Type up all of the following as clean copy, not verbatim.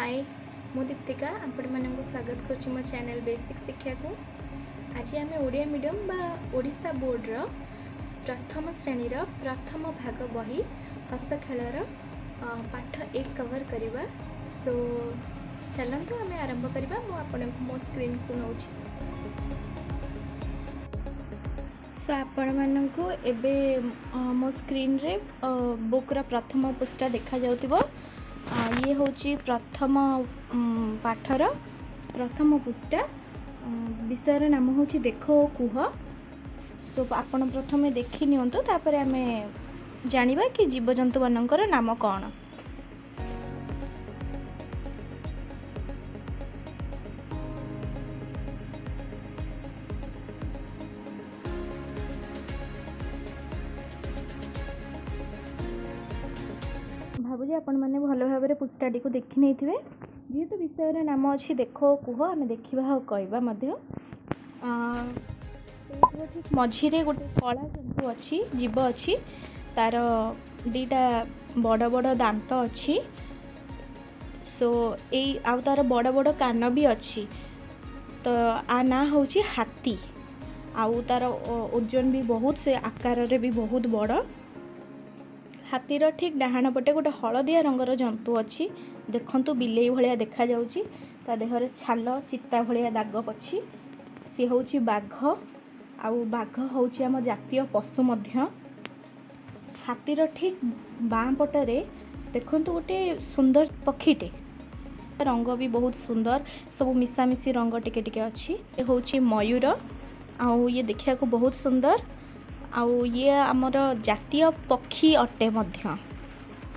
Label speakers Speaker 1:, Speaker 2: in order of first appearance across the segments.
Speaker 1: हाय मु दीप्तिका आपण मानक स्वागत करुच्ची मो चैनल बेसिक शिक्षा को। आज आम ओडिया मीडियम बा ओडिशा बोर्ड रो प्रथम श्रेणी रो प्रथम भाग बही हस खेलर पाठ 1 कवर करवा। सो चलते आम आरंभ करवा। मु आपन मो स्क्रीन को नौछि। सो आपण मानक एबे मो स्क्रीन रे बुक रो प्रथम पृष्ठ देखा जाउतिबो। ये होची प्रथम पाठर प्रथम पृष्ठ। विषय नाम होची देखो कुह। सो आपण प्रथमे देखि नियंतु तापर आमे जानिबा कि जीवजंतु मानकर नाम कौन। भावुजी आपण मैंने भल भाव पुस्तकटी को देखी नहीं थे। जेहेतु विषय नाम अच्छी देखो कुह आम देखा कहवा मझीरे गोटे कला जंतु अच्छी जीव अच्छी तार दीटा बड़ बड़ दांत अच्छी। सो यही आउ तार बड़ बड़ कान भी अच्छी। तो आ ना हूँ हाथी। आउ तार ओजन भी बहुत से आकार रे भी बहुत बड़। हाथीर ठीक डाहाण पटे गोटे हलदिया रंगर जंतु अच्छी। देखंतु बिलेई भलिया देखा जाउची। ता देहरे छाल चित्ता भलिया दाग पछी। सी होउची बाघ। आउ बाघ होउची आम जातीय पशु मध्य। हाथीर ठीक बाँ पटरे देखंतु गोटे सुंदर पक्षीटे। रंग भी बहुत सुंदर सब मिसामिशी रंग टिके टिके अच्छी। ये होउची मयूर। आउ ये देखिया को बहुत सुंदर। आउ ये आमर जातीय पक्षी अटे मध्य।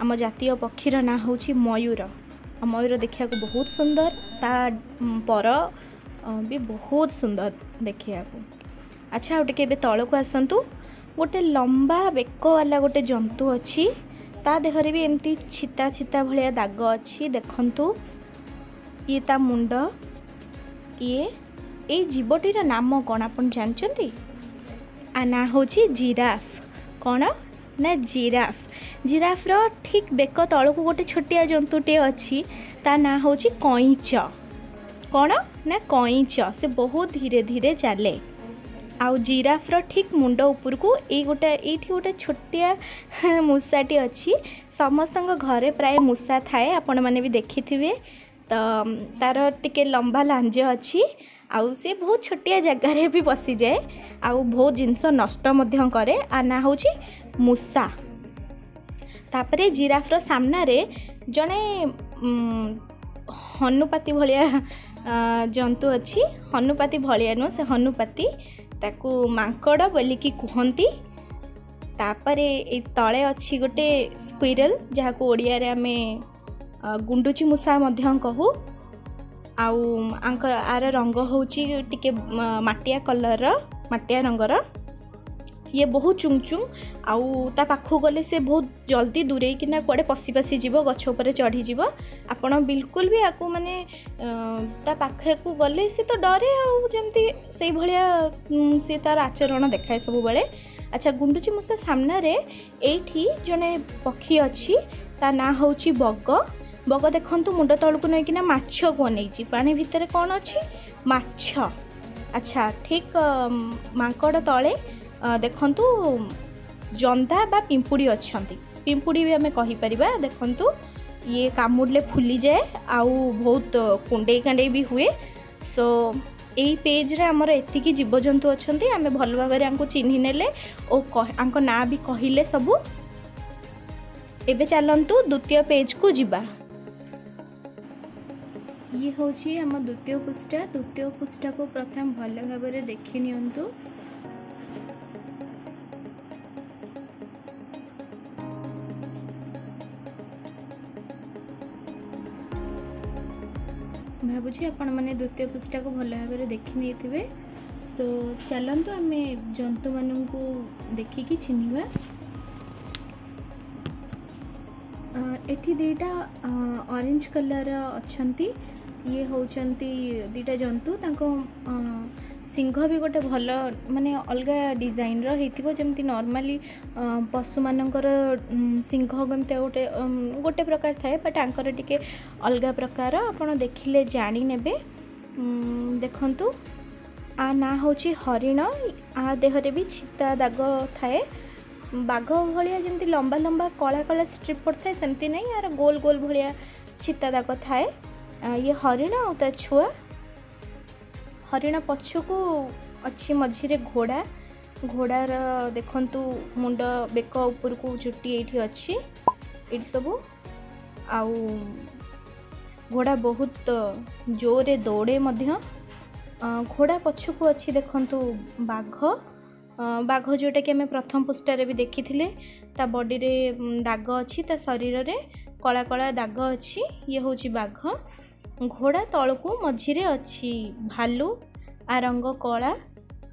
Speaker 1: आम जातीय पक्षीर ना होची मयूर। मयूर देखिया को बहुत सुंदर। ता पर भी बहुत सुंदर देखिया को। अच्छा आ टिके तल को आसतु। गोटे लंबा बेक वाला गोटे जंतु अच्छी। ता देहरे भी एमती छिता छिता भलिया दाग अच्छी। देखंतु ये ता मुंड। ये जीवटीर नाम कौन आपन जानचंती? आ ना होची जिराफ। कौन ना जिराफ। जिराफ रो ठीक बेक तल को गोटे छोटिया जंतुटे अच्छी। ता ना होची कईच। कौन ना कईच। से बहुत धीरे धीरे चले। आउ जिराफ रो ठीक मुंड ऊपर को ये गोटे छोटिया मूसाटी अच्छी। समस्त घरे प्राय मूसा थाए। आपण माने भी देखिथिबे। तो तार टिके लंबा लांज अच्छी। आउ से बहुत छोटिया जगार भी बसी जाए। आउ बहुत जिनस नष्ट मध्य करे। आ ना होची मूसा। तापरे जिराफ रो सामना रे जने हनुपाती भलिया जंतु अच्छी। हनुपाती भलिया नु से हनुपाती ताकू मांकड़ बोलिकी कहती। तापरे ए तले अच्छी गोटे स्क्विरल जहाँ को ओडिया रे आमे गुंडुची मूसा मध्य कहू। आउ आर रंग होची टिके माटिया कलर माटिया रंगर। ये बहुत चुंगचुंग। आउ ता पाखु गले से बहुत जल्दी दूरे किना कुआडे पसी पसी जीव गछ ऊपर चढ़ी जीव। आपण बिल्कुल भी आकु माने ता पाखे को गले से तो डरे। आउ जमती सेई भलिया से तार आचरण देखाए सब बेले। अच्छा गुंडुची मूसा सामना रे एठी जने पक्षी अच्छी। ता ना होची बग। बग देखंतु मुंड तलकु नै किना माछ को अनेइची। पानी भितर कौन अच्छी माछ। अच्छा ठीक मांकड़ तले देखंतु जंदा बा पिंपुड़ी अच्छंती। पिंपुड़ी भी आमे कहि परिबा। देखंतु ये कामुडले फुली जाए। आउ बहुत कुंडे कांडे भी हुए। सो एई पेज रे हमर एतिकी जीवजंतु अच्छंती। आमे भल भाबरे आंको चिन्हि नेले ओ आंको ना भी कहिले सबु। एबे चलंतु द्वितीय पेज को जिबा। ये होची हम द्वितीय पृष्ठ। द्वितीय पृष्ठ को प्रथम भल भाव देखि नियंतु। भावुची आपण माने द्वितीय पृष्ठ को भल भाव देखि नहीं थिबे। सो चलंतु आमे जंतु मानन को देखि कि चिन्हिबा। एठी दीटा ऑरेंज कलर अच्छंती। ये होचंती दीटा जंतु तांको सिंह भी गोटे भल माने अलग डिजाइन रही जमती नॉर्मली पशु मानकर सिंह गमते गोटे गोटे प्रकार थाए बट आंकर टिके अलग प्रकार आपण देखिले जानी नेबे। देखंतु आ ना होची हरिण आ देहरे भी चिता दाग थाए बाघ भलिया जमती लंबा लंबा कला कला स्ट्रिप पड़ता है सेमती नहीं यार गोल गोल भलिया चिता दाग थाए। ये हरिण आ ता छुआ हरिण पछकू अच्छी मझिरे घोड़ा घोड़ार देखंतु मुंड बेक ऊपर को चुट्टी एठी अच्छी एठी सब आउ घोड़ा बहुत जोरे दौड़े मध्य घोड़ा पछकू अच्छी देखंतु बाघ बाघ जोटा कि आम प्रथम पुष्टारे भी देखी ता बॉडी रे दाग अच्छी ता शरीर रे कला कला दाग अच्छी ये होची बाघ। घोड़ा तलकू मझिरे अच्छी भालू आ रंग कला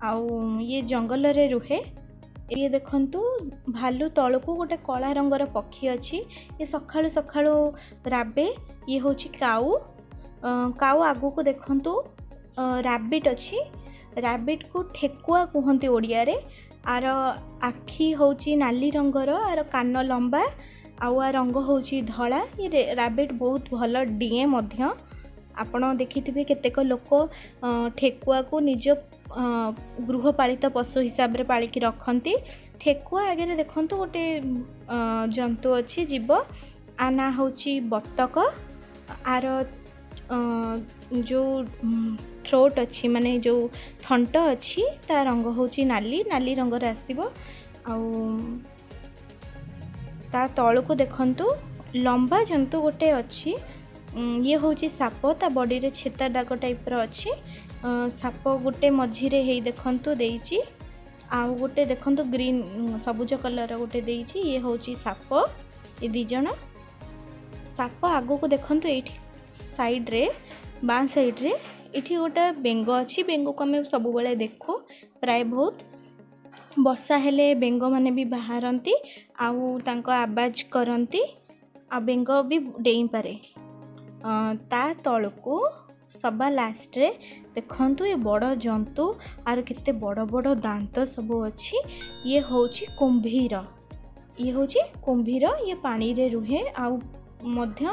Speaker 1: आउ ये जंगल रे रुहे। ये देखंतु भालू तलकू गोटे कला रंगर पक्षी अच्छी ये सखाळु सखाळु राबे। ये होची काऊ काऊ आगु को देखंतु रैबिट अच्छी रैबिट को ठेकुआ कहते ओडिया रे। आर आखि होची नाली रंगर आर कान लंबा आउ रंग होची धला। ये रैबिट बहुत भल डिए मध्य आपण देखिथिबे केतेक लोक ठेकुआ को निज गृहपालित पशु हिसाब रे पालिकी रखती। ठेकुआ आगे देखंतु गोटे जंतु अच्छी जीव आ ना होची बतक आर जो थ्रोट अच्छी माने जो थंट अच्छी ता रंग होची नाली नाली रंग आसीबो। आउ ता तळ को देखंतु लंबा जंतु गोटे अच्छी ये होची साप ता बॉडी रे छेता दाग टाइप रो अच्छी साप गोटे मझिरे हेई देखंतु देइची आउ गोटे देखंतु ग्रीन सबुज कलर गोटे देइची ये होची साप। ये दी जण साप आगो को देखंतु एठी साइड रे बां साइड रे एठी गोटे बेंग अच्छी बेंग को हमें सब बेले देखो प्राय बहुत वर्षा हेले बेंग माने भी बाहरती आउ तांको आवाज करती आ बेंग भी डेई पारे। ता तलकू सबा लास्ट रे देखंतु ये बड़ जंतु आर केते बड़ बड़ दांत सब अच्छी ये होची कुंभीर। ये होची कुंभीर ये पानी रे रुहे आउ मध्य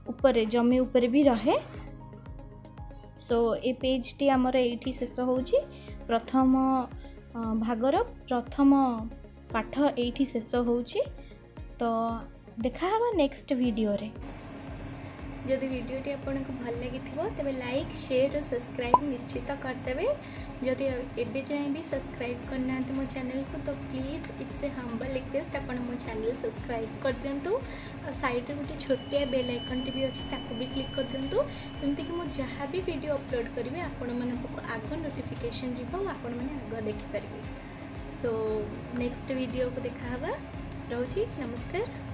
Speaker 1: ऊपर जमी ऊपर भी रहे। सो ए पेज टी हमर एठी शेष होची प्रथम भागर प्रथम पाठ एठी शेष होची। तो देखा हवा नेक्स्ट वीडियो रे। जदि वीडियोटी आपको भल लगी तेज लाइक शेयर और सब्सक्राइब निश्चित करदेवे। जदि एबे जाए भी सब्सक्राइब करना मो चैनल को तो please it's a humble request आप मो चैनल सब्सक्राइब कर दिंतु। साइड गोटे छोटिया बेल आइकन भी अच्छी ताको भी क्लिक कर दिंतु जमती कि मुझे जहाँ भी वीडियो अपलोड करेंगे आपण मानक आग नोटिफिकेशन जीव आपण मैंने आग देखिपारे। सो नेक्स्ट वीडियो को देखा रोची नमस्कार।